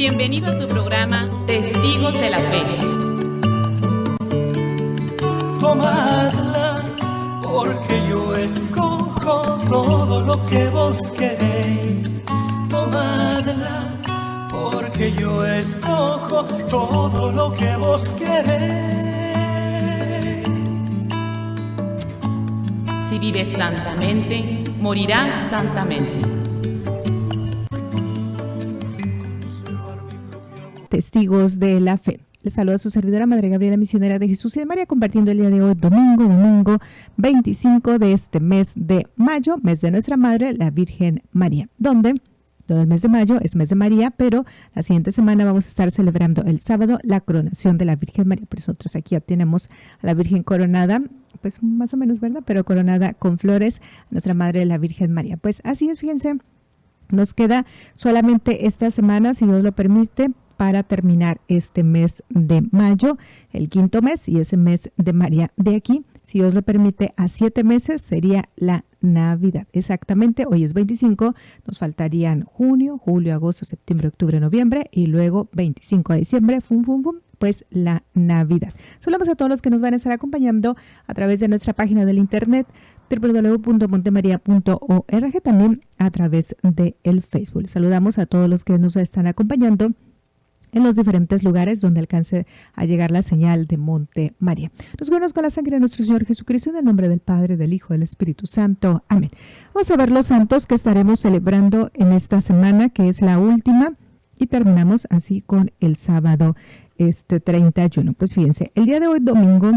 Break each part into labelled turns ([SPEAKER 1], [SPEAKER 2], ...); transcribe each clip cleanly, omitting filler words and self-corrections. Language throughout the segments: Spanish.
[SPEAKER 1] Bienvenido a tu programa Testigos de la Fe.
[SPEAKER 2] Tomadla, porque yo escojo todo lo que vos queréis. Tomadla, porque yo escojo todo lo que vos queréis.
[SPEAKER 1] Si vives santamente, morirás santamente.
[SPEAKER 3] Testigos de la Fe. Les saluda su servidora Madre Gabriela, misionera de Jesús y de María, compartiendo el día de hoy, domingo 25 de este mes de mayo, mes de nuestra Madre, la Virgen María, donde todo el mes de mayo es mes de María, pero la siguiente semana vamos a estar celebrando el sábado la coronación de la Virgen María. Por eso nosotros aquí ya tenemos a la Virgen coronada, pues más o menos, ¿verdad? Pero coronada con flores, a nuestra Madre, la Virgen María. Pues así es, fíjense, nos queda solamente esta semana, si Dios lo permite, para terminar este mes de mayo, el quinto mes, y ese mes de María. De aquí, si Dios lo permite, a 7 meses sería la Navidad. Exactamente, hoy es 25, nos faltarían junio, julio, agosto, septiembre, octubre, noviembre, y luego 25 de diciembre, pues la Navidad. Saludamos a todos los que nos van a estar acompañando a través de nuestra página del internet, www.montemaria.org, también a través de el Facebook. Saludamos a todos los que nos están acompañando en los diferentes lugares donde alcance a llegar la señal de Monte María. Nos guardamos con la sangre de nuestro Señor Jesucristo, en el nombre del Padre, del Hijo, del Espíritu Santo. Amén. Vamos a ver los santos que estaremos celebrando en esta semana, que es la última, y terminamos así con el sábado 31. Pues fíjense, el día de hoy, domingo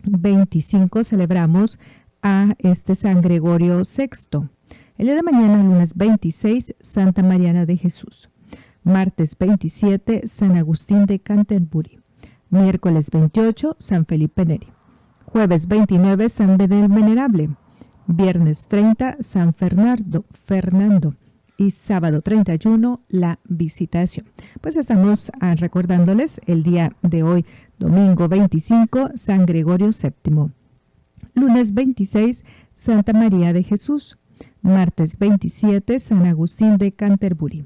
[SPEAKER 3] 25, celebramos a San Gregorio VI. El día de mañana, lunes 26, Santa Mariana de Jesús. Martes 27, San Agustín de Canterbury. Miércoles 28, San Felipe Neri. Jueves 29, San Beda el Venerable. Viernes 30, San Fernando. Y sábado 31, la Visitación. Pues estamos recordándoles el día de hoy, domingo 25, San Gregorio VII. Lunes 26, Santa María de Jesús. Martes 27, San Agustín de Canterbury.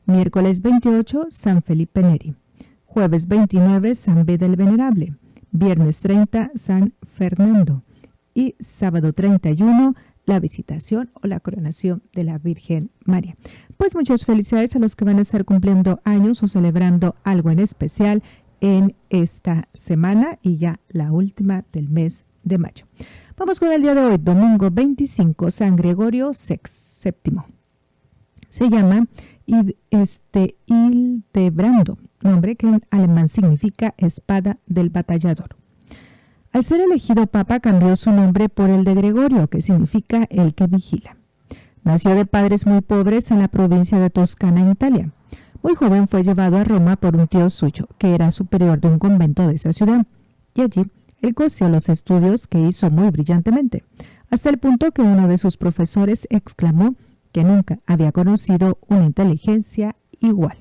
[SPEAKER 3] Miércoles 28, San Felipe Neri. Jueves 29, San Beda el Venerable. Viernes 30, San Fernando. Y sábado 31, la Visitación o la Coronación de la Virgen María. Pues muchas felicidades a los que van a estar cumpliendo años o celebrando algo en especial en esta semana y ya la última del mes de mayo. Vamos con el día de hoy, domingo 25, San Gregorio VII. Se llama Hildebrando, nombre que en alemán significa espada del batallador. Al ser elegido papa, cambió su nombre por el de Gregorio, que significa el que vigila. Nació de padres muy pobres en la provincia de Toscana, en Italia. Muy joven fue llevado a Roma por un tío suyo, que era superior de un convento de esa ciudad, y allí él conoció los estudios que hizo muy brillantemente, hasta el punto que uno de sus profesores exclamó que nunca había conocido una inteligencia igual.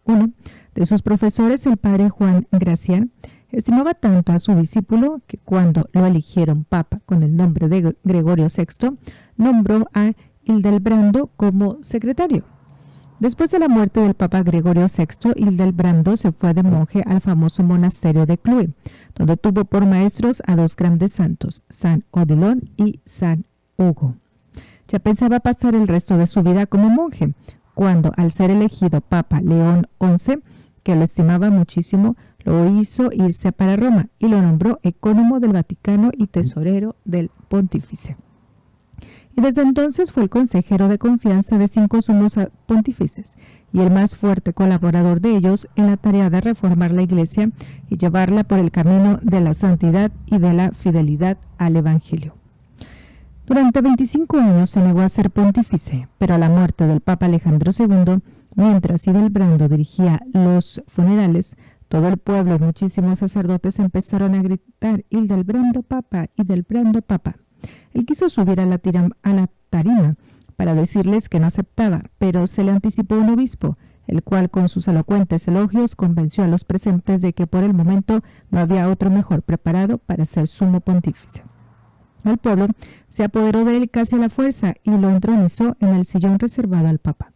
[SPEAKER 3] Uno de sus profesores, el padre Juan Gracián, estimaba tanto a su discípulo que cuando lo eligieron papa con el nombre de Gregorio VI, nombró a Hildebrando como secretario. Después de la muerte del papa Gregorio VI, Hildebrando se fue de monje al famoso monasterio de Cluny, donde tuvo por maestros a dos grandes santos, San Odilon y San Hugo. Ya pensaba pasar el resto de su vida como monje, cuando al ser elegido Papa León XI, que lo estimaba muchísimo, lo hizo irse para Roma y lo nombró ecónomo del Vaticano y tesorero del pontífice. Y desde entonces fue el consejero de confianza de 5 sumos pontífices y el más fuerte colaborador de ellos en la tarea de reformar la Iglesia y llevarla por el camino de la santidad y de la fidelidad al Evangelio. Durante 25 años se negó a ser pontífice, pero a la muerte del Papa Alejandro II, mientras Hildebrando dirigía los funerales, todo el pueblo y muchísimos sacerdotes empezaron a gritar: Hildebrando Papa, Hildebrando Papa. Él quiso subir a la tarima para decirles que no aceptaba, pero se le anticipó un obispo, el cual con sus elocuentes elogios convenció a los presentes de que por el momento no había otro mejor preparado para ser sumo pontífice. El pueblo se apoderó de él casi a la fuerza y lo entronizó en el sillón reservado al Papa.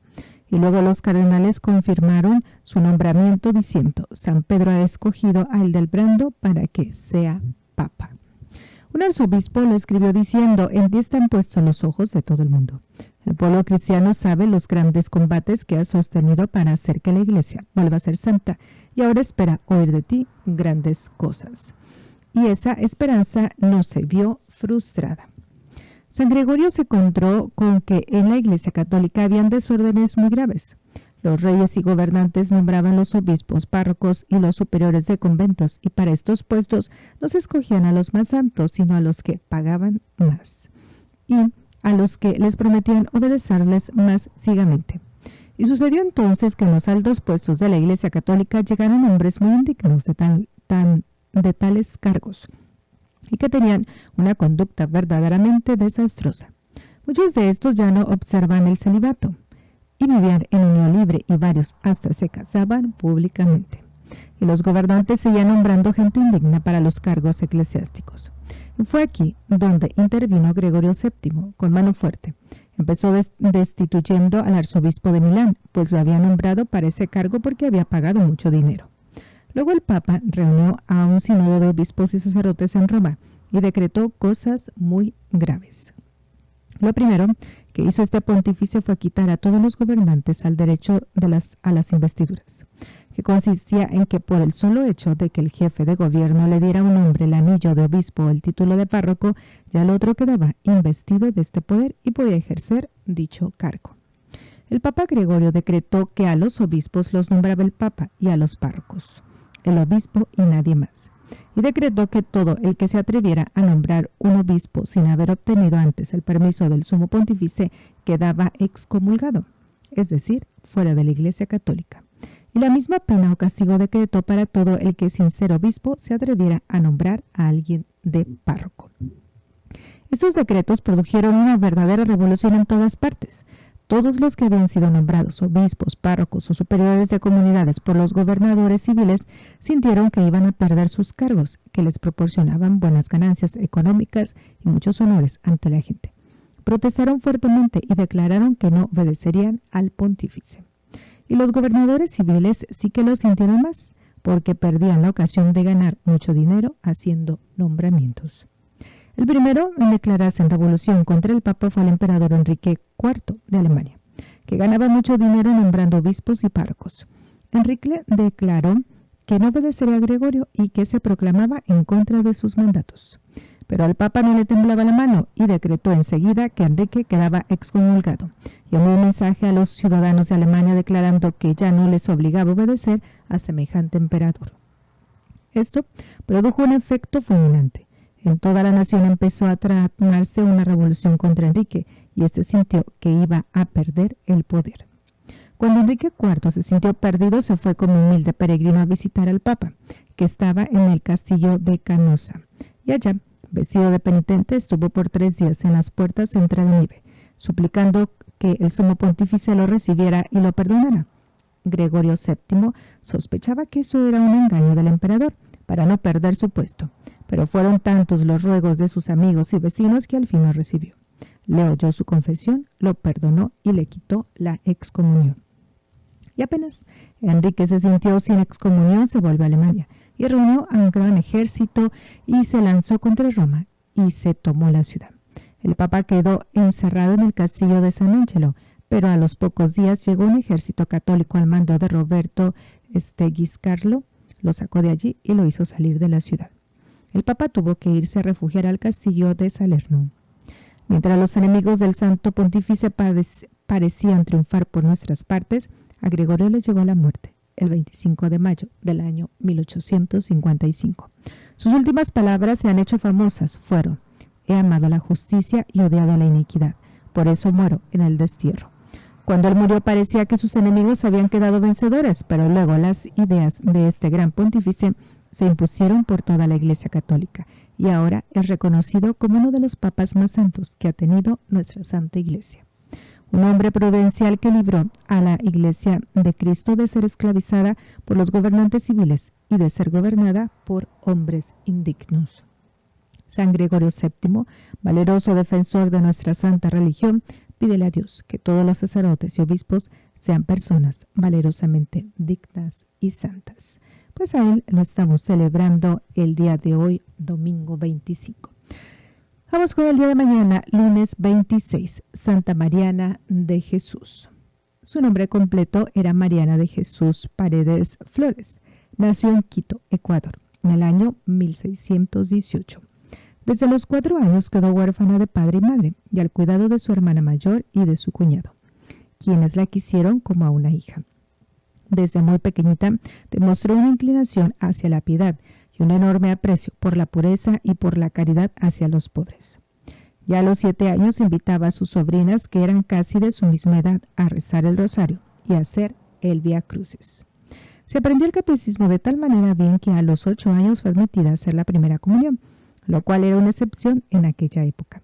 [SPEAKER 3] y luego los cardenales confirmaron su nombramiento diciendo: San Pedro ha escogido a Hildebrando para que sea papa. Un arzobispo lo escribió diciendo: en ti están puestos los ojos de todo el mundo. El pueblo cristiano sabe los grandes combates que has sostenido para hacer que la Iglesia vuelva a ser santa y ahora espera oír de ti grandes cosas. Y esa esperanza no se vio frustrada. San Gregorio se encontró con que en la Iglesia Católica habían desórdenes muy graves. Los reyes y gobernantes nombraban los obispos, párrocos y los superiores de conventos, y para estos puestos no se escogían a los más santos, sino a los que pagaban más, y a los que les prometían obedecerles más ciegamente. Y sucedió entonces que en los altos puestos de la Iglesia Católica llegaron hombres muy indignos de tales cargos, y que tenían una conducta verdaderamente desastrosa. Muchos de estos ya no observan el celibato y vivían en unión libre, y varios hasta se casaban públicamente. Y los gobernantes seguían nombrando gente indigna para los cargos eclesiásticos. Y fue aquí donde intervino Gregorio VII con mano fuerte. Empezó destituyendo al arzobispo de Milán, pues lo había nombrado para ese cargo porque había pagado mucho dinero. Luego el Papa reunió a un sínodo de obispos y sacerdotes en Roma y decretó cosas muy graves. Lo primero que hizo este pontífice fue quitar a todos los gobernantes al derecho a las investiduras, que consistía en que por el solo hecho de que el jefe de gobierno le diera a un hombre el anillo de obispo o el título de párroco, ya el otro quedaba investido de este poder y podía ejercer dicho cargo. El Papa Gregorio decretó que a los obispos los nombraba el Papa y a los párrocos el obispo y nadie más. Y decretó que todo el que se atreviera a nombrar un obispo sin haber obtenido antes el permiso del sumo pontífice quedaba excomulgado, es decir, fuera de la Iglesia Católica. Y la misma pena o castigo decretó para todo el que sin ser obispo se atreviera a nombrar a alguien de párroco. Estos decretos produjeron una verdadera revolución en todas partes. Todos los que habían sido nombrados obispos, párrocos o superiores de comunidades por los gobernadores civiles sintieron que iban a perder sus cargos, que les proporcionaban buenas ganancias económicas y muchos honores ante la gente. Protestaron fuertemente y declararon que no obedecerían al pontífice. Y los gobernadores civiles sí que lo sintieron más, porque perdían la ocasión de ganar mucho dinero haciendo nombramientos. El primero en declararse en revolución contra el Papa fue el emperador Enrique IV de Alemania, que ganaba mucho dinero nombrando obispos y párrocos. Enrique declaró que no obedecería a Gregorio y que se proclamaba en contra de sus mandatos. Pero al Papa no le temblaba la mano y decretó enseguida que Enrique quedaba excomulgado, y envió un mensaje a los ciudadanos de Alemania declarando que ya no les obligaba a obedecer a semejante emperador. Esto produjo un efecto fulminante. En toda la nación empezó a tramarse una revolución contra Enrique, y éste sintió que iba a perder el poder. Cuando Enrique IV se sintió perdido, se fue como humilde peregrino a visitar al Papa, que estaba en el castillo de Canossa, y allá, vestido de penitente, estuvo por 3 días en las puertas entre la nieve, suplicando que el sumo pontífice lo recibiera y lo perdonara. Gregorio VII sospechaba que eso era un engaño del emperador para no perder su puesto, pero fueron tantos los ruegos de sus amigos y vecinos que al fin lo recibió. Le oyó su confesión, lo perdonó y le quitó la excomunión. Y apenas Enrique se sintió sin excomunión, se volvió a Alemania y reunió a un gran ejército y se lanzó contra Roma y se tomó la ciudad. El Papa quedó encerrado en el castillo de San Angelo, pero a los pocos días llegó un ejército católico al mando de Roberto Giscarlo, lo sacó de allí y lo hizo salir de la ciudad. El Papa tuvo que irse a refugiar al castillo de Salerno. Mientras los enemigos del Santo Pontífice parecían triunfar por nuestras partes, a Gregorio le llegó la muerte el 25 de mayo del año 1855. Sus últimas palabras se han hecho famosas, fueron: he amado la justicia y odiado la iniquidad, por eso muero en el destierro. Cuando él murió parecía que sus enemigos habían quedado vencedores, pero luego las ideas de este gran pontífice se impusieron por toda la Iglesia Católica y ahora es reconocido como uno de los papas más santos que ha tenido nuestra Santa Iglesia. Un hombre prudencial que libró a la Iglesia de Cristo de ser esclavizada por los gobernantes civiles y de ser gobernada por hombres indignos. San Gregorio VII, valeroso defensor de nuestra santa religión, pídele a Dios que todos los sacerdotes y obispos sean personas valerosamente dignas y santas. Pues a él lo estamos celebrando el día de hoy, domingo 25. Vamos con el día de mañana, lunes 26, Santa Mariana de Jesús. Su nombre completo era Mariana de Jesús Paredes Flores. Nació en Quito, Ecuador, en el año 1618. Desde los 4 años quedó huérfana de padre y madre y al cuidado de su hermana mayor y de su cuñado, quienes la quisieron como a una hija. Desde muy pequeñita demostró una inclinación hacia la piedad y un enorme aprecio por la pureza y por la caridad hacia los pobres. Ya a los 7 años invitaba a sus sobrinas, que eran casi de su misma edad, a rezar el rosario y a hacer el Vía Crucis. Se aprendió el catecismo de tal manera bien que a los 8 años fue admitida a hacer la primera comunión, lo cual era una excepción en aquella época.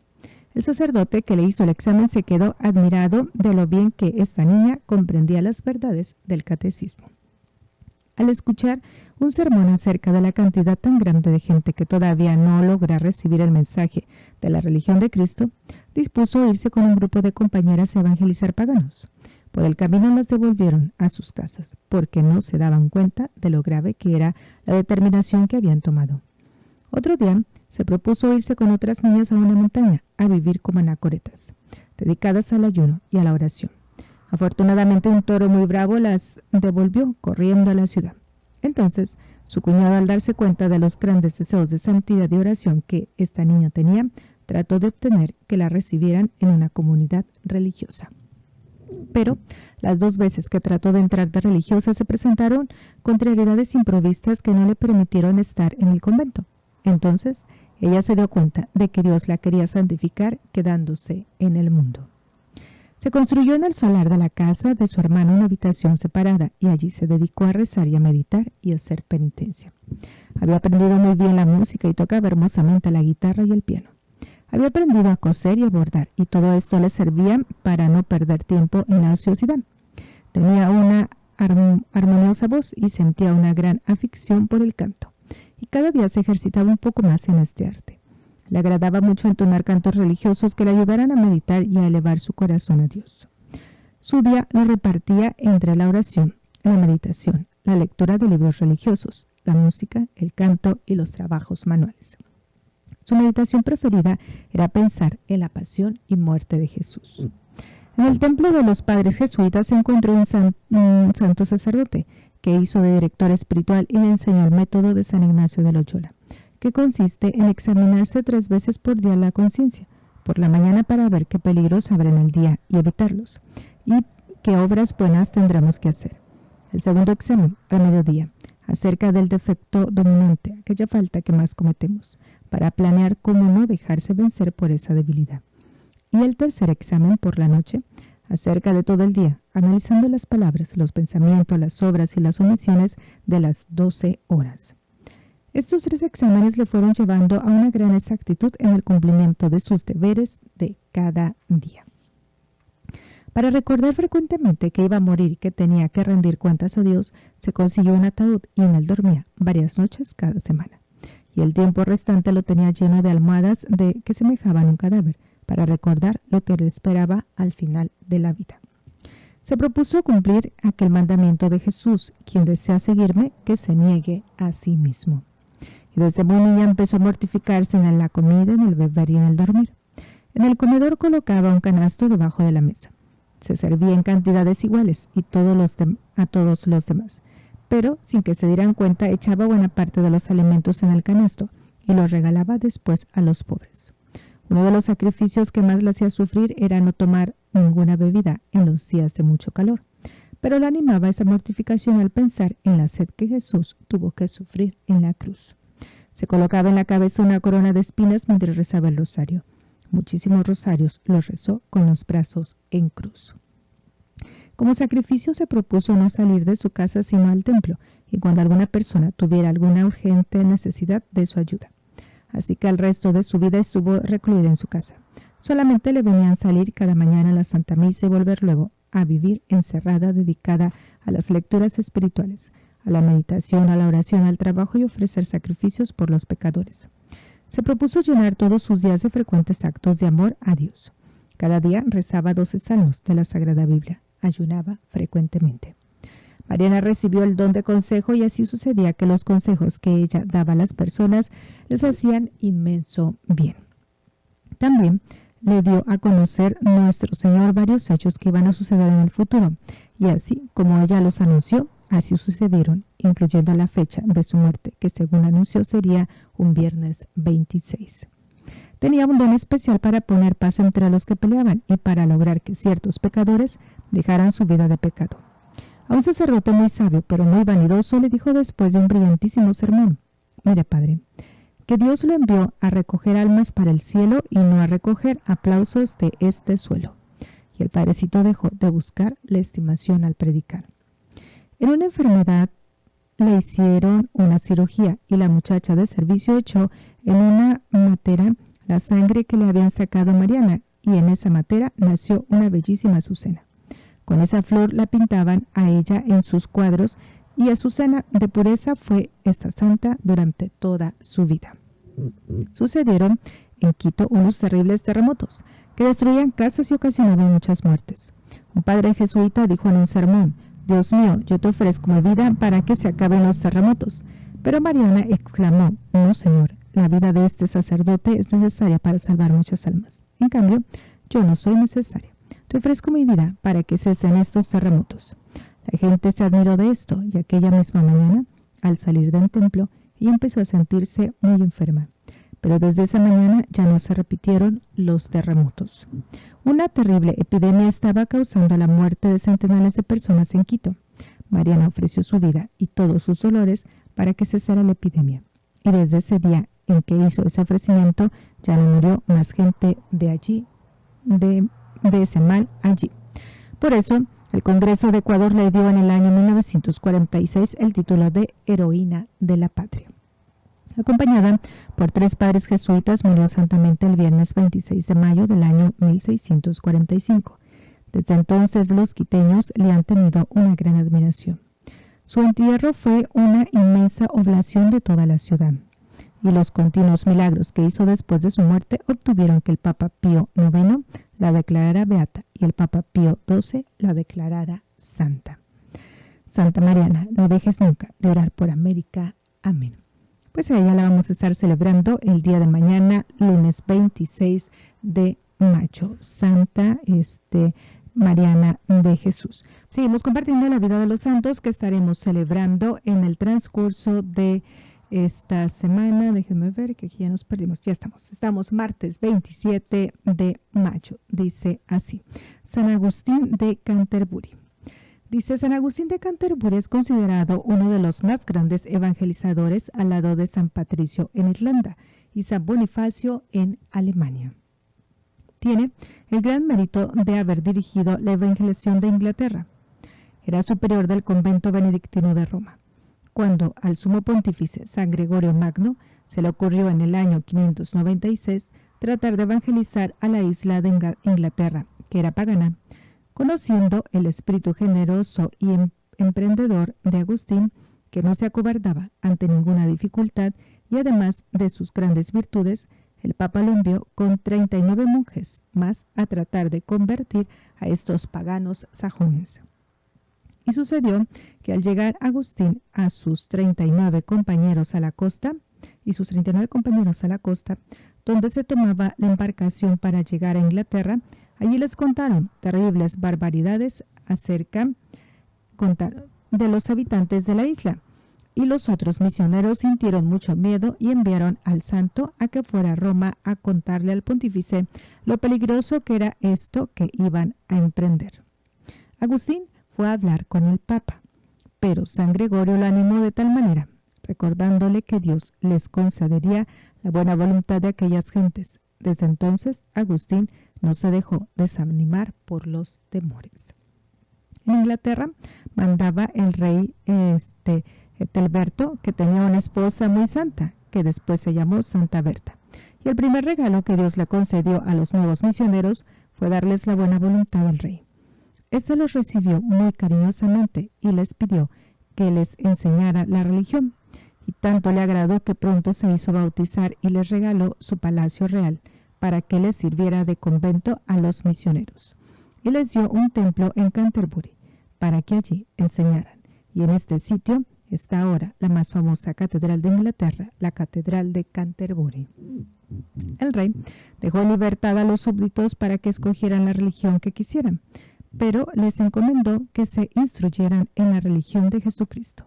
[SPEAKER 3] El sacerdote que le hizo el examen se quedó admirado de lo bien que esta niña comprendía las verdades del catecismo. Al escuchar un sermón acerca de la cantidad tan grande de gente que todavía no logra recibir el mensaje de la religión de Cristo, dispuso irse con un grupo de compañeras a evangelizar paganos. Por el camino las devolvieron a sus casas, porque no se daban cuenta de lo grave que era la determinación que habían tomado. Otro día se propuso irse con otras niñas a una montaña, a vivir como anacoretas, dedicadas al ayuno y a la oración. Afortunadamente un toro muy bravo las devolvió corriendo a la ciudad. Entonces su cuñado, al darse cuenta de los grandes deseos de santidad y oración que esta niña tenía, trató de obtener que la recibieran en una comunidad religiosa. Pero las 2 veces que trató de entrar de religiosa se presentaron contrariedades imprevistas que no le permitieron estar en el convento. Entonces ella se dio cuenta de que Dios la quería santificar quedándose en el mundo. Se construyó en el solar de la casa de su hermano una habitación separada y allí se dedicó a rezar y a meditar y a hacer penitencia. Había aprendido muy bien la música y tocaba hermosamente la guitarra y el piano. Había aprendido a coser y a bordar y todo esto le servía para no perder tiempo en la ociosidad. Tenía una armoniosa voz y sentía una gran afición por el canto. Y cada día se ejercitaba un poco más en este arte. Le agradaba mucho entonar cantos religiosos que le ayudaran a meditar y a elevar su corazón a Dios. Su día lo repartía entre la oración, la meditación, la lectura de libros religiosos, la música, el canto y los trabajos manuales. Su meditación preferida era pensar en la pasión y muerte de Jesús. En el templo de los padres jesuitas se encontró un santo sacerdote que hizo de director espiritual y le enseñó el método de San Ignacio de Loyola, que consiste en examinarse 3 veces por día la conciencia, por la mañana para ver qué peligros habrá en el día y evitarlos, y qué obras buenas tendremos que hacer. El segundo examen, al mediodía, acerca del defecto dominante, aquella falta que más cometemos, para planear cómo no dejarse vencer por esa debilidad. Y el tercer examen, por la noche, acerca de todo el día, analizando las palabras, los pensamientos, las obras y las omisiones de las 12 horas. Estos 3 exámenes le fueron llevando a una gran exactitud en el cumplimiento de sus deberes de cada día. Para recordar frecuentemente que iba a morir y que tenía que rendir cuentas a Dios, se consiguió un ataúd y en él dormía varias noches cada semana. Y el tiempo restante lo tenía lleno de almohadas que semejaban un cadáver, para recordar lo que le esperaba al final de la vida. Se propuso cumplir aquel mandamiento de Jesús: quien desea seguirme, que se niegue a sí mismo. Y desde muy niña empezó a mortificarse en la comida, en el beber y en el dormir. En el comedor colocaba un canasto debajo de la mesa. Se servía en cantidades iguales a todos los demás, pero sin que se dieran cuenta echaba buena parte de los alimentos en el canasto y los regalaba después a los pobres. Uno de los sacrificios que más le hacía sufrir era no tomar ninguna bebida en los días de mucho calor, pero la animaba esa mortificación al pensar en la sed que Jesús tuvo que sufrir en la cruz. Se colocaba en la cabeza una corona de espinas mientras rezaba el rosario. Muchísimos rosarios los rezó con los brazos en cruz. Como sacrificio se propuso no salir de su casa sino al templo, y cuando alguna persona tuviera alguna urgente necesidad de su ayuda. Así que el resto de su vida estuvo recluida en su casa. Solamente le venían salir cada mañana a la Santa Misa y volver luego a vivir encerrada, dedicada a las lecturas espirituales, a la meditación, a la oración, al trabajo y ofrecer sacrificios por los pecadores. Se propuso llenar todos sus días de frecuentes actos de amor a Dios. Cada día rezaba 12 salmos de la Sagrada Biblia, ayunaba frecuentemente. Mariana recibió el don de consejo y así sucedía que los consejos que ella daba a las personas les hacían inmenso bien. También le dio a conocer nuestro Señor varios hechos que iban a suceder en el futuro, y así como ella los anunció, así sucedieron, incluyendo la fecha de su muerte, que según anunció sería un viernes 26. Tenía un don especial para poner paz entre los que peleaban y para lograr que ciertos pecadores dejaran su vida de pecado. A un sacerdote muy sabio, pero muy vanidoso, le dijo después de un brillantísimo sermón: «Mire, padre, que Dios lo envió a recoger almas para el cielo y no a recoger aplausos de este suelo». Y el padrecito dejó de buscar la estimación al predicar. En una enfermedad le hicieron una cirugía y la muchacha de servicio echó en una matera la sangre que le habían sacado a Mariana, y en esa matera nació una bellísima azucena. Con esa flor la pintaban a ella en sus cuadros, y Azucena de pureza fue esta santa durante toda su vida. Sucedieron en Quito unos terribles terremotos que destruían casas y ocasionaban muchas muertes. Un padre jesuita dijo en un sermón: «Dios mío, yo te ofrezco mi vida para que se acaben los terremotos». Pero Mariana exclamó: «No, Señor, la vida de este sacerdote es necesaria para salvar muchas almas. En cambio, yo no soy necesaria. Te ofrezco mi vida para que cesen estos terremotos». La gente se admiró de esto, y aquella misma mañana, al salir del templo, ella empezó a sentirse muy enferma. Pero desde esa mañana ya no se repitieron los terremotos. Una terrible epidemia estaba causando la muerte de centenares de personas en Quito. Mariana ofreció su vida y todos sus dolores para que cesara la epidemia. Y desde ese día en que hizo ese ofrecimiento, ya no murió más gente de allí, de ese mal allí. Por eso, el Congreso de Ecuador le dio en el año 1946 el título de Heroína de la Patria. Acompañada por 3 padres jesuitas, murió santamente el viernes 26 de mayo del año 1645. Desde entonces los quiteños le han tenido una gran admiración. Su entierro fue una inmensa oblación de toda la ciudad, y los continuos milagros que hizo después de su muerte obtuvieron que el Papa Pío IX la declarara beata y el Papa Pío XII la declarara santa. Santa Mariana, no dejes nunca de orar por América. Amén. Pues a ella la vamos a estar celebrando el día de mañana, lunes 26 de mayo. Santa Mariana de Jesús. Seguimos compartiendo la vida de los santos que estaremos celebrando en el transcurso de esta semana. Déjenme ver que aquí ya nos perdimos. Ya estamos martes 27 de mayo. Dice así: San Agustín de Canterbury. Dice: San Agustín de Canterbury es considerado uno de los más grandes evangelizadores al lado de San Patricio en Irlanda y San Bonifacio en Alemania. Tiene el gran mérito de haber dirigido la evangelización de Inglaterra. Era superior del convento benedictino de Roma. Cuando al sumo pontífice San Gregorio Magno se le ocurrió en el año 596 tratar de evangelizar a la isla de Inglaterra, que era pagana, conociendo el espíritu generoso y emprendedor de Agustín, que no se acobardaba ante ninguna dificultad y además de sus grandes virtudes, el Papa lo envió con 39 monjes más a tratar de convertir a estos paganos sajones. Y sucedió que al llegar Agustín a sus 39 compañeros a la costa, donde se tomaba la embarcación para llegar a Inglaterra, allí les contaron terribles barbaridades acerca de los habitantes de la isla, y los otros misioneros sintieron mucho miedo y enviaron al santo a que fuera a Roma a contarle al pontífice lo peligroso que era esto que iban a emprender. Agustín fue a hablar con el Papa, pero San Gregorio lo animó de tal manera, recordándole que Dios les concedería la buena voluntad de aquellas gentes. Desde entonces, Agustín no se dejó desanimar por los temores. En Inglaterra mandaba el rey Etelberto, que tenía una esposa muy santa, que después se llamó Santa Berta. Y el primer regalo que Dios le concedió a los nuevos misioneros fue darles la buena voluntad del rey. Este los recibió muy cariñosamente y les pidió que les enseñara la religión. Y tanto le agradó que pronto se hizo bautizar y les regaló su palacio real para que les sirviera de convento a los misioneros. y les dio un templo en Canterbury para que allí enseñaran. Y en este sitio está ahora la más famosa catedral de Inglaterra, la Catedral de Canterbury. El rey dejó en libertad a los súbditos para que escogieran la religión que quisieran, pero les encomendó que se instruyeran en la religión de Jesucristo.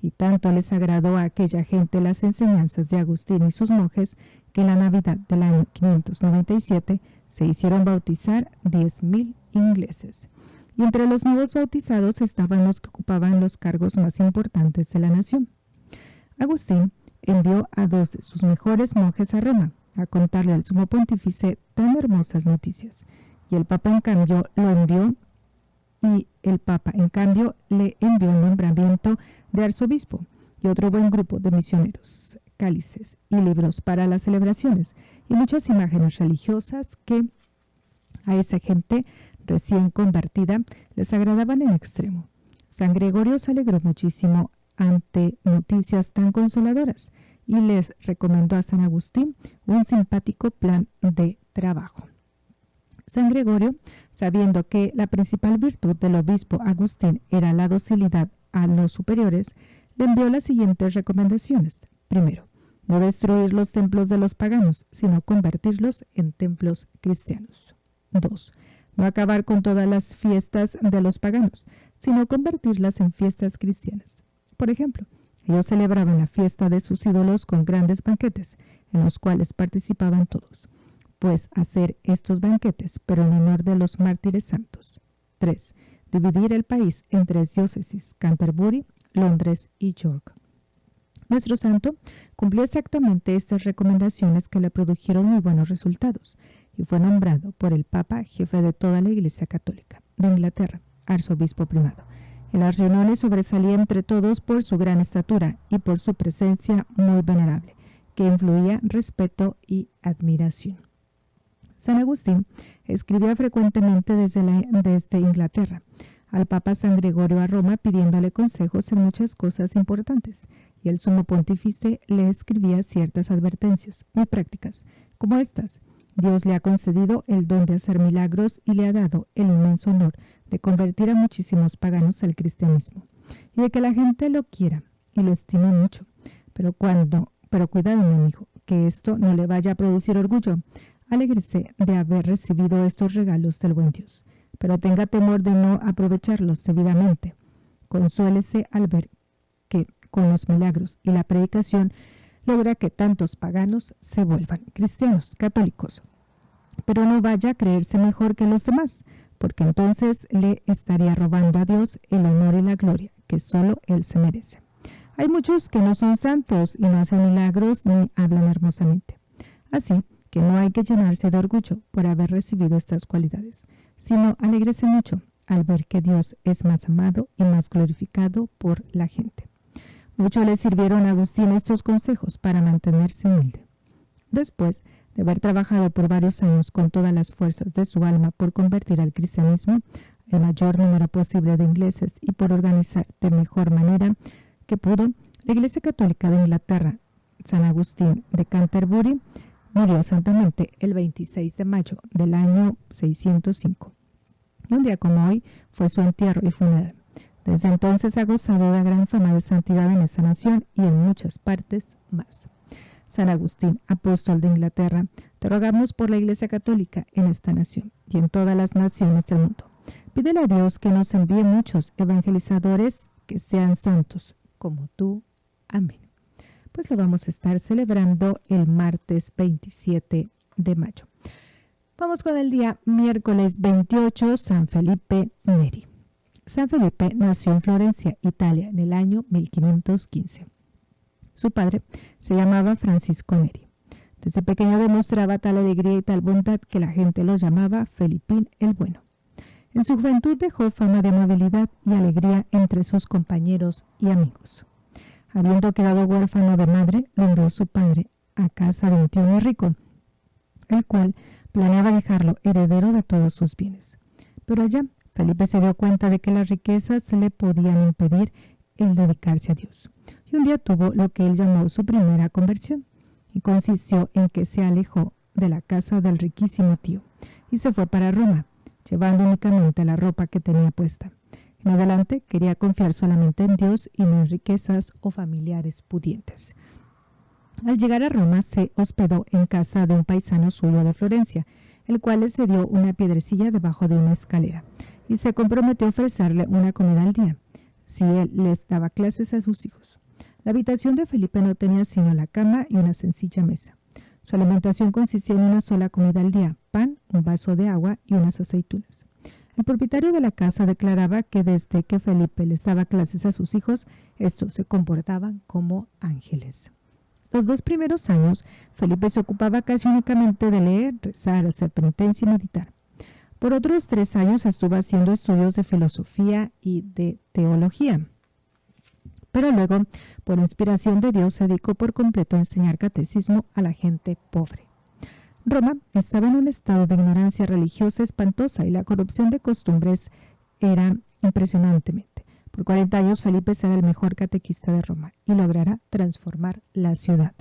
[SPEAKER 3] Y tanto les agradó a aquella gente las enseñanzas de Agustín y sus monjes, que en la Navidad del año 597 se hicieron bautizar 10.000 ingleses. Y entre los nuevos bautizados estaban los que ocupaban los cargos más importantes de la nación. Agustín envió a 2 de sus mejores monjes a Roma a contarle al sumo pontífice tan hermosas noticias, y el Papa en cambio le envió un nombramiento de arzobispo y otro buen grupo de misioneros, cálices y libros para las celebraciones y muchas imágenes religiosas que a esa gente recién convertida les agradaban en extremo. San Gregorio se alegró muchísimo ante noticias tan consoladoras y les recomendó a San Agustín un simpático plan de trabajo. San Gregorio, sabiendo que la principal virtud del obispo Agustín era la docilidad a los superiores, le envió las siguientes recomendaciones. Primero, no destruir los templos de los paganos, sino convertirlos en templos cristianos. 2. No acabar con todas las fiestas de los paganos, sino convertirlas en fiestas cristianas. Por ejemplo, ellos celebraban la fiesta de sus ídolos con grandes banquetes, en los cuales participaban todos. Pues hacer estos banquetes, pero en honor de los mártires santos. 3. Dividir el país en 3 diócesis, Canterbury, Londres y York. Nuestro santo cumplió exactamente estas recomendaciones que le produjeron muy buenos resultados y fue nombrado por el Papa jefe de toda la Iglesia Católica de Inglaterra, arzobispo primado. En las reuniones sobresalía entre todos por su gran estatura y por su presencia muy venerable, que influía respeto y admiración. San Agustín escribía frecuentemente desde Inglaterra al Papa San Gregorio a Roma pidiéndole consejos en muchas cosas importantes, y el sumo pontífice le escribía ciertas advertencias muy prácticas, como estas. Dios le ha concedido el don de hacer milagros y le ha dado el inmenso honor de convertir a muchísimos paganos al cristianismo, y de que la gente lo quiera y lo estime mucho. Pero cuidado, mi hijo, que esto no le vaya a producir orgullo. Alégrese de haber recibido estos regalos del buen Dios, pero tenga temor de no aprovecharlos debidamente. Consuélese al ver que con los milagros y la predicación logra que tantos paganos se vuelvan cristianos, católicos. Pero no vaya a creerse mejor que los demás, porque entonces le estaría robando a Dios el honor y la gloria que solo Él se merece. Hay muchos que no son santos y no hacen milagros ni hablan hermosamente. Así que no hay que llenarse de orgullo por haber recibido estas cualidades, sino alégrese mucho al ver que Dios es más amado y más glorificado por la gente. Mucho le sirvieron a Agustín estos consejos para mantenerse humilde. Después de haber trabajado por varios años con todas las fuerzas de su alma por convertir al cristianismo el mayor número posible de ingleses y por organizar de mejor manera que pudo la Iglesia Católica de Inglaterra, San Agustín de Canterbury murió santamente el 26 de mayo del año 605. Y un día como hoy fue su entierro y funeral. Desde entonces ha gozado de gran fama de santidad en esa nación y en muchas partes más. San Agustín, apóstol de Inglaterra, te rogamos por la Iglesia Católica en esta nación y en todas las naciones del mundo. Pídele a Dios que nos envíe muchos evangelizadores que sean santos, como tú. Amén. Pues lo vamos a estar celebrando el martes 27 de mayo. Vamos con el día miércoles 28, San Felipe Neri. San Felipe nació en Florencia, Italia, en el año 1515. Su padre se llamaba Francisco Neri. Desde pequeño demostraba tal alegría y tal bondad que la gente lo llamaba Felipín el Bueno. En su juventud dejó fama de amabilidad y alegría entre sus compañeros y amigos. Habiendo quedado huérfano de madre, lo envió su padre a casa de un tío muy rico, el cual planeaba dejarlo heredero de todos sus bienes. Pero allá, Felipe se dio cuenta de que las riquezas le podían impedir el dedicarse a Dios. Y un día tuvo lo que él llamó su primera conversión, y consistió en que se alejó de la casa del riquísimo tío y se fue para Roma, llevando únicamente la ropa que tenía puesta. En adelante quería confiar solamente en Dios y no en riquezas o familiares pudientes. Al llegar a Roma se hospedó en casa de un paisano suyo de Florencia, el cual le cedió una piedrecilla debajo de una escalera y se comprometió a ofrecerle una comida al día, si él les daba clases a sus hijos. La habitación de Felipe no tenía sino la cama y una sencilla mesa. Su alimentación consistía en una sola comida al día, pan, un vaso de agua y unas aceitunas. El propietario de la casa declaraba que desde que Felipe les daba clases a sus hijos, estos se comportaban como ángeles. Los 2 primeros años, Felipe se ocupaba casi únicamente de leer, rezar, hacer penitencia y meditar. Por otros 3 años estuvo haciendo estudios de filosofía y de teología. Pero luego, por inspiración de Dios, se dedicó por completo a enseñar catecismo a la gente pobre. Roma estaba en un estado de ignorancia religiosa espantosa y la corrupción de costumbres era impresionantemente. Por 40 años Felipe será el mejor catequista de Roma y logrará transformar la ciudad.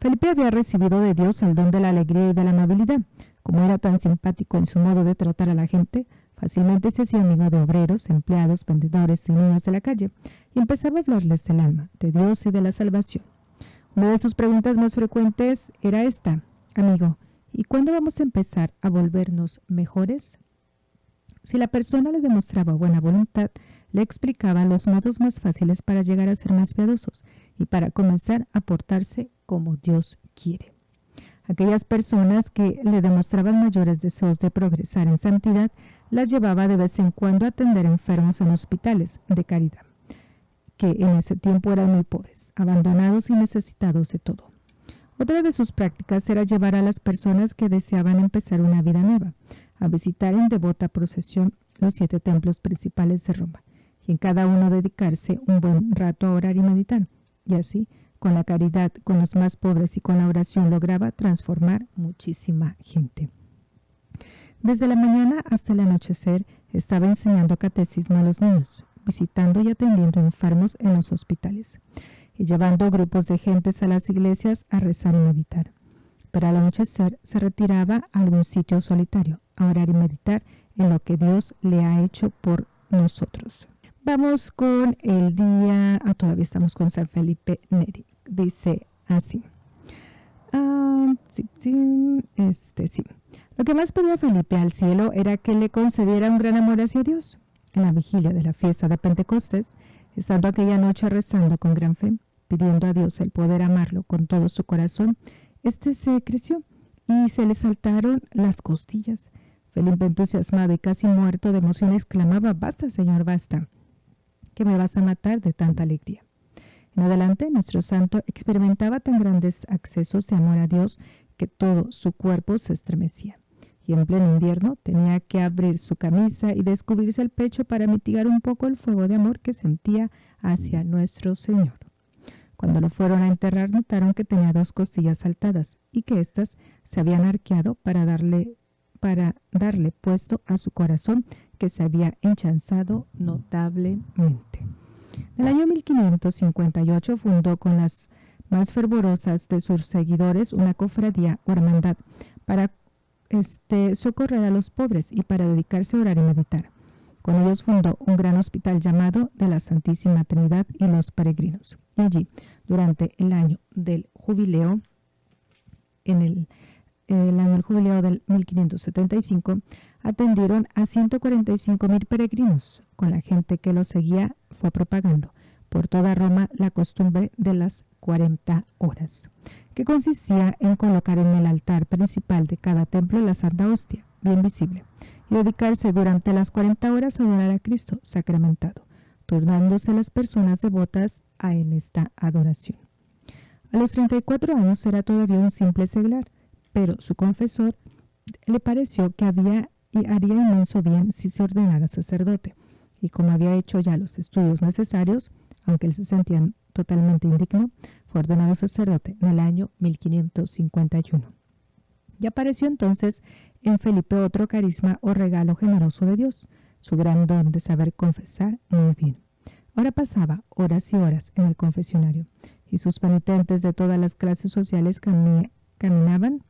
[SPEAKER 3] Felipe había recibido de Dios el don de la alegría y de la amabilidad. Como era tan simpático en su modo de tratar a la gente, fácilmente se hacía amigo de obreros, empleados, vendedores y niños de la calle y empezaba a hablarles del alma, de Dios y de la salvación. Una de sus preguntas más frecuentes era esta: amigo, ¿y cuándo vamos a empezar a volvernos mejores? Si la persona le demostraba buena voluntad, le explicaba los modos más fáciles para llegar a ser más piadosos y para comenzar a portarse como Dios quiere. Aquellas personas que le demostraban mayores deseos de progresar en santidad, las llevaba de vez en cuando a atender enfermos en hospitales de caridad, que en ese tiempo eran muy pobres, abandonados y necesitados de todo. Otra de sus prácticas era llevar a las personas que deseaban empezar una vida nueva a visitar en devota procesión los 7 templos principales de Roma y en cada uno dedicarse un buen rato a orar y meditar. Y así, con la caridad, con los más pobres y con la oración lograba transformar muchísima gente. Desde la mañana hasta el anochecer estaba enseñando catecismo a los niños, visitando y atendiendo enfermos en los hospitales y llevando grupos de gentes a las iglesias a rezar y meditar. Pero al anochecer se retiraba a algún sitio solitario a orar y meditar en lo que Dios le ha hecho por nosotros. Vamos con el día, todavía estamos con San Felipe Neri. Dice así. Sí. Lo que más pedía Felipe al cielo era que le concediera un gran amor hacia Dios. En la vigilia de la fiesta de Pentecostés, estando aquella noche rezando con gran fe, pidiendo a Dios el poder amarlo con todo su corazón, se creció y se le saltaron las costillas. Felipe, entusiasmado y casi muerto de emoción, exclamaba: «Basta, Señor, basta, que me vas a matar de tanta alegría». En adelante, nuestro santo experimentaba tan grandes accesos de amor a Dios que todo su cuerpo se estremecía. Y en pleno invierno tenía que abrir su camisa y descubrirse el pecho para mitigar un poco el fuego de amor que sentía hacia nuestro Señor. Cuando lo fueron a enterrar, notaron que tenía 2 costillas saltadas y que éstas se habían arqueado para darle puesto a su corazón, que se había enchanzado notablemente. En el año 1558 fundó con las más fervorosas de sus seguidores una cofradía o hermandad para socorrer a los pobres y para dedicarse a orar y meditar. Con ellos fundó un gran hospital llamado de la Santísima Trinidad y los Peregrinos. Y allí, durante el año del jubileo, del 1575, atendieron a 145,000 peregrinos. Con la gente que los seguía, fue propagando por toda Roma la costumbre de las 40 horas, que consistía en colocar en el altar principal de cada templo la Santa Hostia, bien visible, y dedicarse durante las 40 horas a adorar a Cristo sacramentado, turnándose las personas devotas en esta adoración. A los 34 años era todavía un simple seglar, pero su confesor le pareció que haría inmenso bien si se ordenara sacerdote, y como había hecho ya los estudios necesarios, aunque él se sentía totalmente indigno, fue ordenado sacerdote en el año 1551. Y apareció entonces en Felipe otro carisma o regalo generoso de Dios, su gran don de saber confesar muy bien. Ahora pasaba horas y horas en el confesionario, y sus penitentes de todas las clases sociales cambiaban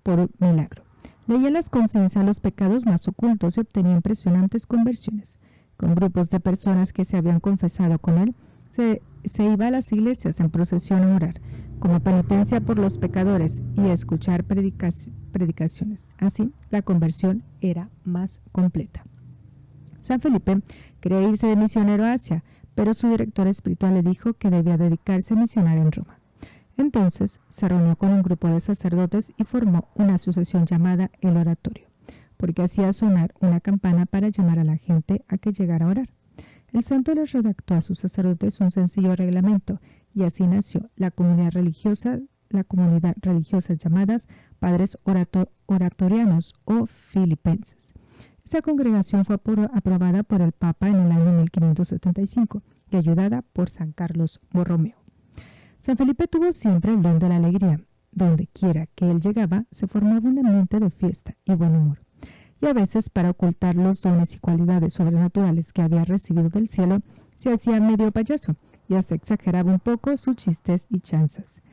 [SPEAKER 3] por un milagro. Leía en las conciencias los pecados más ocultos y obtenía impresionantes conversiones. Con grupos de personas que se habían confesado con él, se iba a las iglesias en procesión a orar, como penitencia por los pecadores y a escuchar predicaciones. Así, la conversión era más completa. San Felipe quería irse de misionero a Asia, pero su director espiritual le dijo que debía dedicarse a misionar en Roma. Entonces se reunió con un grupo de sacerdotes y formó una asociación llamada El Oratorio, porque hacía sonar una campana para llamar a la gente a que llegara a orar. El santo les redactó a sus sacerdotes un sencillo reglamento y así nació la comunidad religiosa llamadas Padres Oratorianos o Filipenses. Esa congregación fue aprobada por el Papa en el año 1575 y ayudada por San Carlos Borromeo. San Felipe tuvo siempre el don de la alegría. Donde quiera que él llegaba, se formaba un ambiente de fiesta y buen humor. Y a veces, para ocultar los dones y cualidades sobrenaturales que había recibido del cielo, se hacía medio payaso y hasta exageraba un poco sus chistes y chanzas.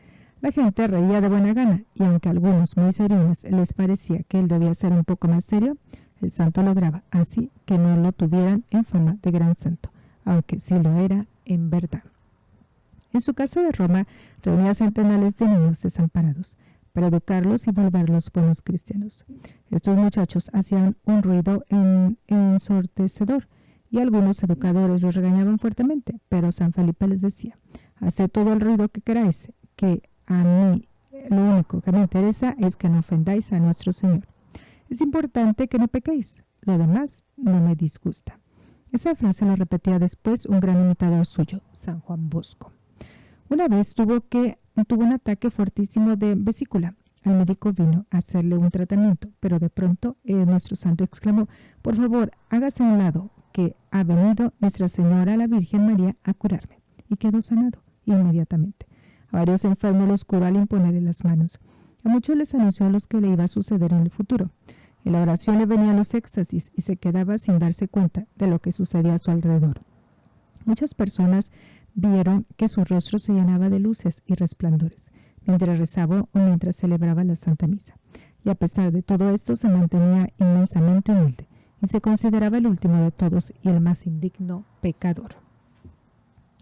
[SPEAKER 3] La gente reía de buena gana, y aunque a algunos muy seriones les parecía que él debía ser un poco más serio, el santo lograba así que no lo tuvieran en fama de gran santo, aunque sí lo era en verdad. En su casa de Roma reunía centenares de niños desamparados para educarlos y volverlos buenos cristianos. Estos muchachos hacían un ruido ensordecedor y algunos educadores los regañaban fuertemente, pero San Felipe les decía: haced todo el ruido que queráis, que a mí lo único que me interesa es que no ofendáis a nuestro Señor. Es importante que no pequéis, lo demás no me disgusta. Esa frase la repetía después un gran imitador suyo, San Juan Bosco. Una vez tuvo un ataque fuertísimo de vesícula. El médico vino a hacerle un tratamiento, pero de pronto nuestro santo exclamó: por favor, hágase a un lado, que ha venido Nuestra Señora la Virgen María a curarme. Y quedó sanado inmediatamente. A varios enfermos los curó al imponerle las manos. A muchos les anunció lo que le iba a suceder en el futuro. En la oración le venían los éxtasis y se quedaba sin darse cuenta de lo que sucedía a su alrededor. Muchas personas vieron que su rostro se llenaba de luces y resplandores, mientras rezaba o mientras celebraba la Santa Misa. Y a pesar de todo esto se mantenía inmensamente humilde y se consideraba el último de todos y el más indigno pecador.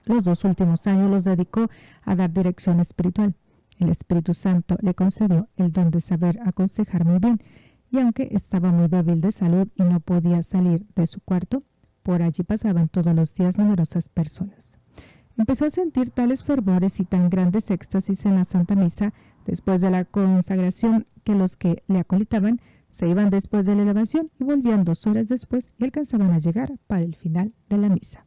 [SPEAKER 3] Los 2 últimos años los dedicó a dar dirección espiritual. El Espíritu Santo le concedió el don de saber aconsejar muy bien, y aunque estaba muy débil de salud y no podía salir de su cuarto, por allí pasaban todos los días numerosas personas. Empezó a sentir tales fervores y tan grandes éxtasis en la Santa Misa después de la consagración que los que le acolitaban se iban después de la elevación y volvían 2 horas después y alcanzaban a llegar para el final de la misa.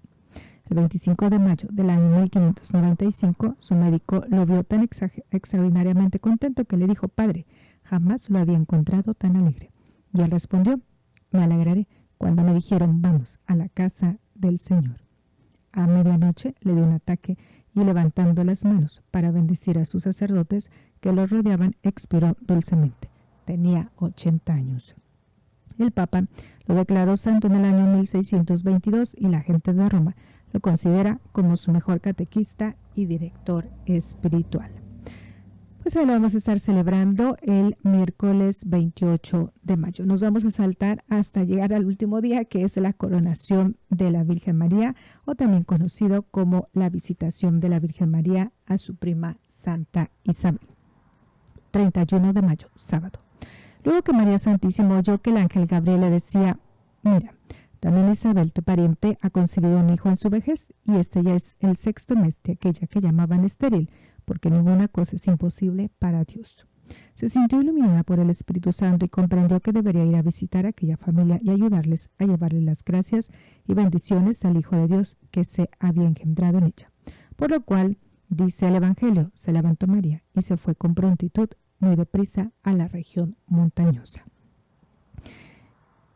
[SPEAKER 3] El 25 de mayo del año 1595, su médico lo vio tan extraordinariamente contento que le dijo: Padre, jamás lo había encontrado tan alegre. Y él respondió: me alegraré cuando me dijeron vamos a la casa del Señor. A medianoche le dio un ataque y levantando las manos para bendecir a sus sacerdotes que lo rodeaban, expiró dulcemente. Tenía 80 años. El Papa lo declaró santo en el año 1622 y la gente de Roma lo considera como su mejor catequista y director espiritual. Pues ahí lo vamos a estar celebrando el miércoles 28 de mayo. Nos vamos a saltar hasta llegar al último día, que es la coronación de la Virgen María, o también conocido como la visitación de la Virgen María a su prima Santa Isabel. 31 de mayo, sábado. Luego que María Santísima oyó que el ángel Gabriel le decía: mira, también Isabel, tu pariente, ha concebido un hijo en su vejez, y este ya es el 6º mes de aquella que llamaban estéril, porque ninguna cosa es imposible para Dios. Se sintió iluminada por el Espíritu Santo y comprendió que debería ir a visitar a aquella familia y ayudarles a llevarle las gracias y bendiciones al Hijo de Dios que se había engendrado en ella. Por lo cual, dice el Evangelio, se levantó María y se fue con prontitud, muy deprisa, a la región montañosa.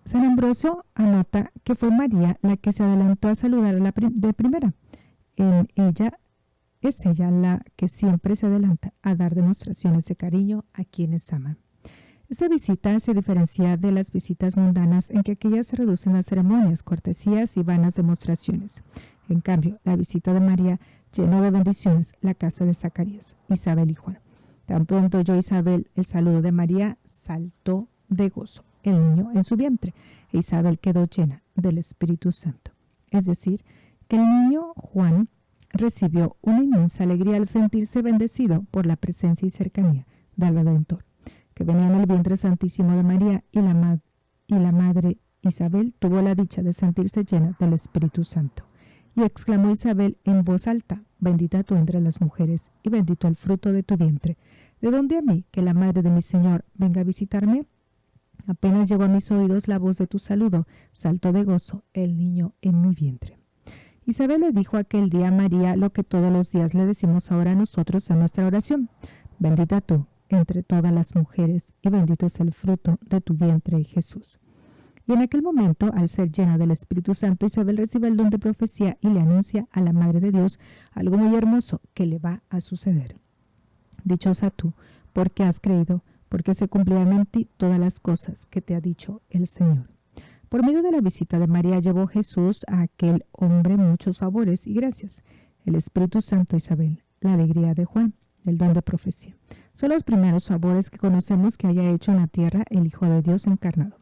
[SPEAKER 3] San Ambrosio anota que fue María la que se adelantó a saludar de primera. Es ella la que siempre se adelanta a dar demostraciones de cariño a quienes aman. Esta visita se diferencia de las visitas mundanas, en que aquellas se reducen a ceremonias, cortesías y vanas demostraciones. En cambio, la visita de María llenó de bendiciones la casa de Zacarías, Isabel y Juan. Tan pronto oyó Isabel el saludo de María, saltó de gozo el niño en su vientre, e Isabel quedó llena del Espíritu Santo. Es decir, que el niño Juan recibió una inmensa alegría al sentirse bendecido por la presencia y cercanía del Redentor, que venía en el vientre santísimo de María, y la madre Isabel tuvo la dicha de sentirse llena del Espíritu Santo. Y exclamó Isabel en voz alta: bendita tú entre las mujeres, y bendito el fruto de tu vientre. ¿De dónde a mí, que la madre de mi Señor venga a visitarme? Apenas llegó a mis oídos la voz de tu saludo, saltó de gozo el niño en mi vientre. Isabel le dijo aquel día a María lo que todos los días le decimos ahora a nosotros en nuestra oración: bendita tú entre todas las mujeres, y bendito es el fruto de tu vientre, Jesús. Y en aquel momento, al ser llena del Espíritu Santo, Isabel recibe el don de profecía y le anuncia a la Madre de Dios algo muy hermoso que le va a suceder. Dichosa tú, porque has creído, porque se cumplirán en ti todas las cosas que te ha dicho el Señor. Por medio de la visita de María llevó Jesús a aquel hombre muchos favores y gracias. El Espíritu Santo, Isabel, la alegría de Juan, el don de profecía. Son los primeros favores que conocemos que haya hecho en la tierra el Hijo de Dios encarnado.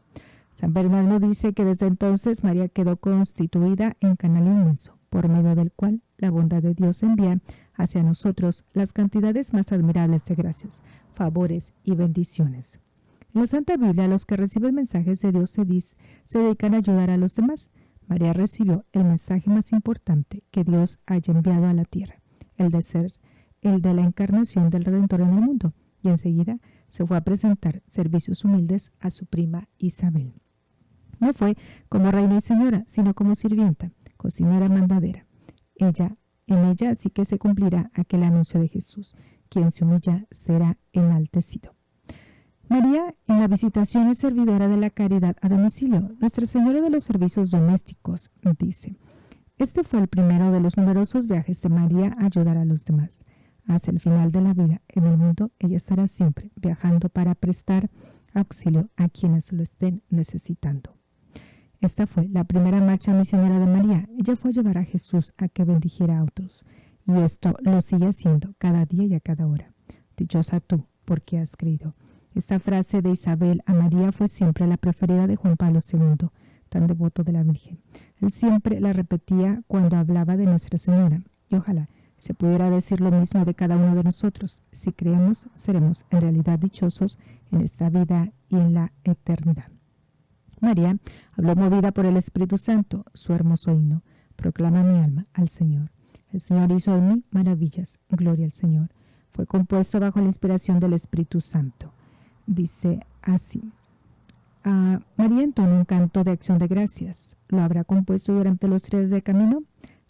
[SPEAKER 3] San Bernardo dice que desde entonces María quedó constituida en canal inmenso, por medio del cual la bondad de Dios envía hacia nosotros las cantidades más admirables de gracias, favores y bendiciones. En la Santa Biblia, los que reciben mensajes de Dios se dedican a ayudar a los demás. María recibió el mensaje más importante que Dios haya enviado a la tierra, el de la encarnación del Redentor en el mundo, y enseguida se fue a presentar servicios humildes a su prima Isabel. No fue como reina y señora, sino como sirvienta, cocinera, mandadera. En ella sí que se cumplirá aquel anuncio de Jesús: quien se humilla será enaltecido. María, en la visitación, es servidora de la caridad a domicilio. Nuestra Señora de los Servicios Domésticos dice: este fue el primero de los numerosos viajes de María a ayudar a los demás. Hasta el final de la vida en el mundo, ella estará siempre viajando para prestar auxilio a quienes lo estén necesitando. Esta fue la primera marcha misionera de María. Ella fue a llevar a Jesús a que bendijera a otros, y esto lo sigue haciendo cada día y a cada hora. Dichosa tú, porque has creído. Esta frase de Isabel a María fue siempre la preferida de Juan Pablo II, tan devoto de la Virgen. Él siempre la repetía cuando hablaba de Nuestra Señora, y ojalá se pudiera decir lo mismo de cada uno de nosotros. Si creemos, seremos en realidad dichosos en esta vida y en la eternidad. María habló movida por el Espíritu Santo. Su hermoso himno proclama mi alma al Señor. El Señor hizo en mí maravillas. Gloria al Señor. Fue compuesto bajo la inspiración del Espíritu Santo. Dice así: María entona un canto de acción de gracias. Lo habrá compuesto durante los 3 días de camino.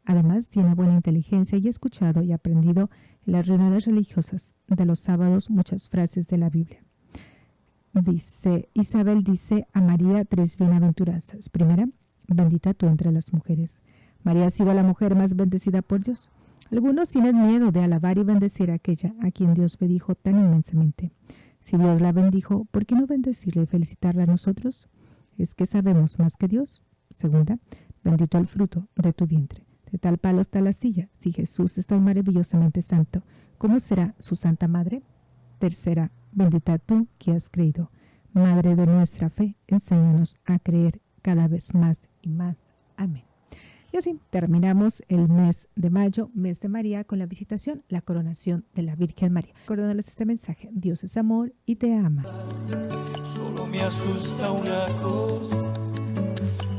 [SPEAKER 3] Además, tiene buena inteligencia y ha escuchado y aprendido en las reuniones religiosas de los sábados muchas frases de la Biblia. Isabel dice a María 3 bienaventuranzas. Primera: bendita tú entre las mujeres. María ha sido la mujer más bendecida por Dios. Algunos tienen miedo de alabar y bendecir a aquella a quien Dios bendijo tan inmensamente. Si Dios la bendijo, ¿por qué no bendecirla y felicitarla a nosotros? ¿Es que sabemos más que Dios? Segunda: bendito el fruto de tu vientre. De tal palo está la astilla. Si Jesús es tan maravillosamente santo, ¿cómo será su santa madre? Tercera: bendita tú que has creído. Madre de nuestra fe, enséñanos a creer cada vez más y más. Amén. Y así terminamos el mes de mayo, mes de María, con la visitación, la coronación de la Virgen María. Recordándoles este mensaje: Dios es amor y te ama.
[SPEAKER 2] Solo me asusta una cosa: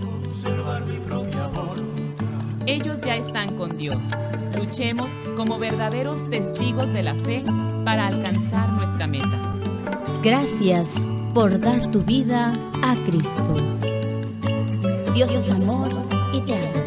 [SPEAKER 2] conservar mi propia voluntad.
[SPEAKER 1] Ellos ya están con Dios. Luchemos como verdaderos testigos de la fe para alcanzar nuestra meta.
[SPEAKER 4] Gracias por dar tu vida a Cristo. Dios es amor y te ama.